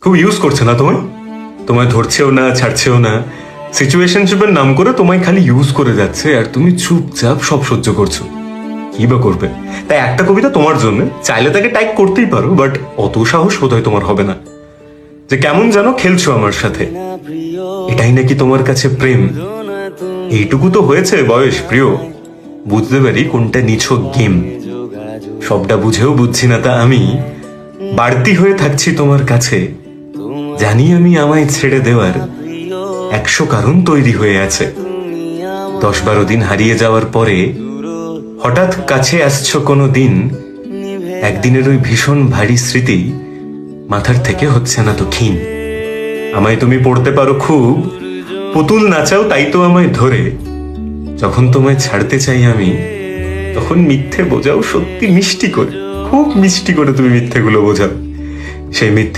খুব ইউজ করছে না তোমায়? তোমায় ধরছেও না, ছাড়ছেও না, সিচুয়েশনশিপের নাম করে তোমায় খালি ইউজ করে যাচ্ছে, আর তুমি চুপচাপ সব সহ্য করছো। কি বা করবে? তাই একটা কবিতা তোমার জন্য, চাইলে তাকে টাইপ করতেই পারো, বাট অত সাহস বোধহয় তোমার হবে না। যে কেমন জানো খেলছো আমার সাথে, এটাই নাকি তোমার কাছে প্রেম? এইটুকু তো হয়েছে বয়স প্রিয়, বুঝতে পারি কোনটা নিছক গেম। সবটা বুঝেও বুঝছি না তা আমি, বাড়তি হয়ে থাকছি তোমার কাছে। জানি আমি আমায় ছেড়ে দেওয়ার 100 কারণ তৈরি হয়ে আছে। 10-12 দিন হারিয়ে যাওয়ার পরে হঠাৎ কাছে আসছো কোনো দিন, একদিনের ওই ভীষণ ভারী স্মৃতি মাথার থেকে হচ্ছে না তো ক্ষীণ। আমায় তুমি পড়তে পারো খুব, পুতুল নাচাও তাই তো আমায় ধরে। যখন তোমায় ছাড়তে চাই আমি, তখন মিথ্যে বোঝাও সত্যি মিষ্টি করে, খুব মিষ্টি করে তুমি মিথ্যেগুলো বোঝাও। সেই মিথ্যে